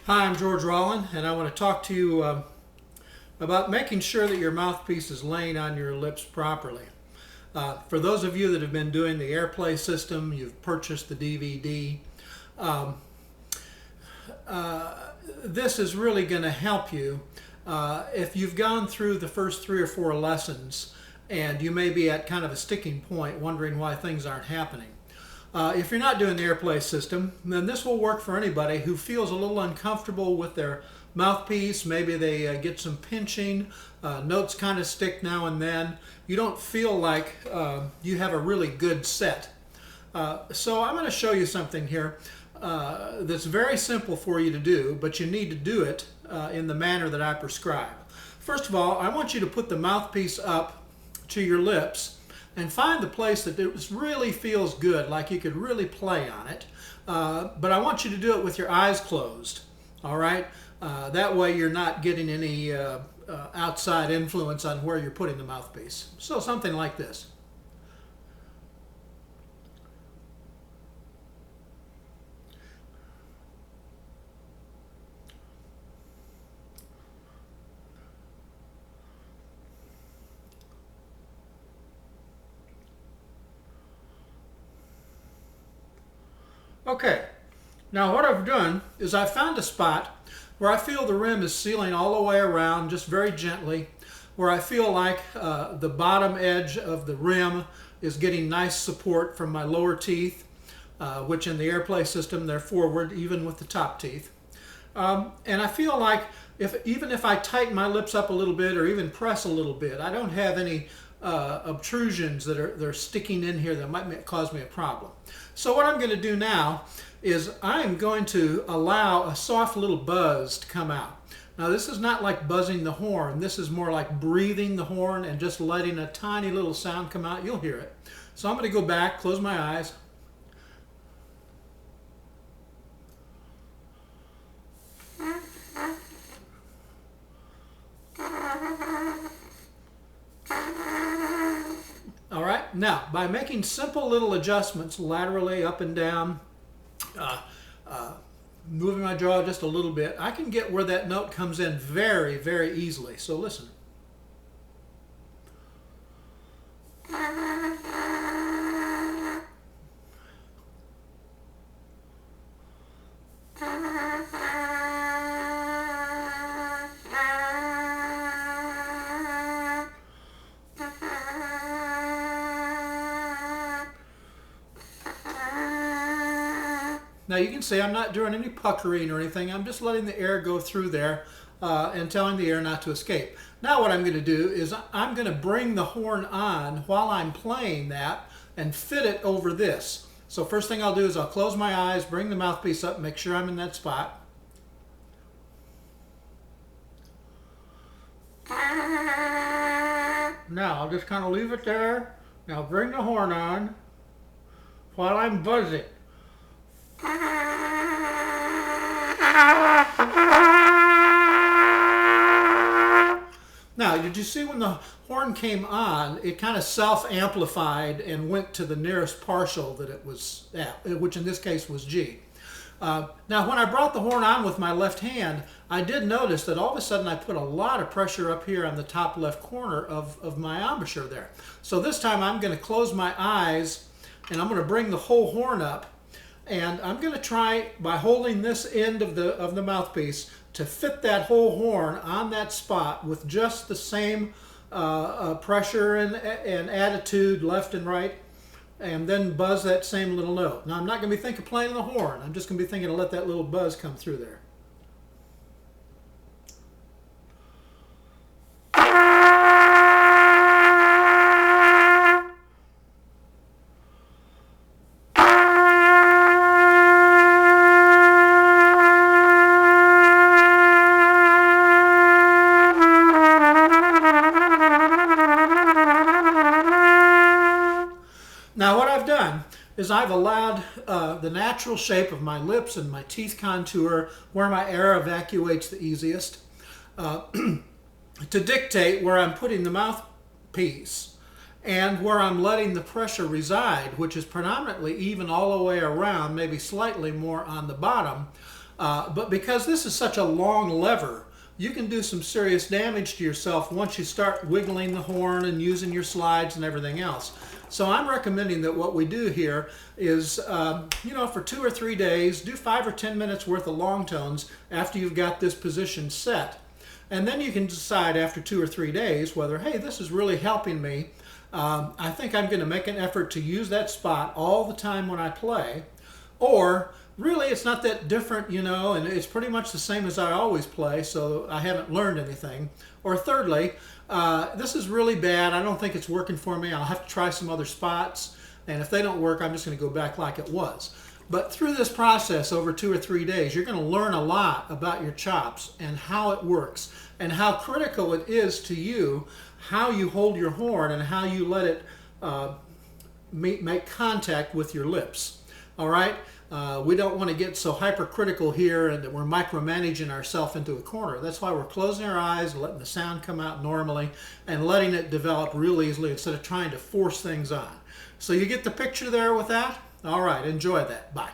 Hi, I'm George Rollin, and I want to talk to you about making sure that your mouthpiece is laying on your lips properly. For those of you that have been doing the AirPlay system, you've purchased the DVD, um, this is really going to help you if you've gone through the first 3 or 4 lessons and you may be at kind of a sticking point wondering why things aren't happening. If you're not doing the AirPlay system, then this will work for anybody who feels a little uncomfortable with their mouthpiece. Maybe they get some pinching, notes kind of stick now and then. You don't feel like you have a really good set. So I'm going to show you something here that's very simple for you to do, but you need to do it in the manner that I prescribe. First of all, I want you to put the mouthpiece up to your lips and find the place that it really feels good, like you could really play on it. But I want you to do it with your eyes closed, all right? That way you're not getting any outside influence on where you're putting the mouthpiece. So something like this. Okay, now what I've done is I found a spot where I feel the rim is sealing all the way around just very gently, where I feel like the bottom edge of the rim is getting nice support from my lower teeth, which in the AirPlay system they're forward even with the top teeth. And I feel like even if I tighten my lips up a little bit or even press a little bit, I don't have any obtrusions that are sticking in here that might cause me a problem. So what I'm going to do now is I'm going to allow a soft little buzz to come out. Now this is not like buzzing the horn. This is more like breathing the horn and just letting a tiny little sound come out. You'll hear it. So I'm going to go back, close my eyes. All right, now by making simple little adjustments laterally up and down, moving my jaw just a little bit, I can get where that note comes in very, very easily. So listen. Now you can see I'm not doing any puckering or anything. I'm just letting the air go through there and telling the air not to escape. Now what I'm going to do is I'm going to bring the horn on while I'm playing that and fit it over this. So first thing I'll do is I'll close my eyes, bring the mouthpiece up, make sure I'm in that spot. Now I'll just kind of leave it there. Now bring the horn on while I'm buzzing. Now, did you see when the horn came on, it kind of self-amplified and went to the nearest partial that it was at, which in this case was G. Now, when I brought the horn on with my left hand, I did notice that all of a sudden I put a lot of pressure up here on the top left corner of my embouchure there. So this time I'm going to close my eyes and I'm going to bring the whole horn up. And I'm going to try, by holding this end of the mouthpiece, to fit that whole horn on that spot with just the same pressure and attitude left and right, and then buzz that same little note. Now I'm not going to be thinking of playing the horn. I'm just going to be thinking to let that little buzz come through there. Now what I've done is I've allowed the natural shape of my lips and my teeth contour, where my air evacuates the easiest, to dictate where I'm putting the mouthpiece and where I'm letting the pressure reside, which is predominantly even all the way around, maybe slightly more on the bottom. But because this is such a long lever, you can do some serious damage to yourself once you start wiggling the horn and using your slides and everything else. So I'm recommending that what we do here is, for 2 or 3 days, do 5 or 10 minutes worth of long tones after you've got this position set. And then you can decide after 2 or 3 days whether, hey, this is really helping me. I think I'm going to make an effort to use that spot all the time when I play. Or really it's not that different, and it's pretty much the same as I always play, so I haven't learned anything. Or thirdly, this is really bad. I don't think it's working for me. I'll have to try some other spots. And if they don't work, I'm just going to go back like it was. But through this process over 2 or 3 days, you're going to learn a lot about your chops and how it works and how critical it is to you, how you hold your horn and how you let it make contact with your lips. All right? We don't want to get so hypercritical here and that we're micromanaging ourselves into a corner. That's why we're closing our eyes, letting the sound come out normally, and letting it develop real easily instead of trying to force things on. So you get the picture there with that? All right, enjoy that. Bye.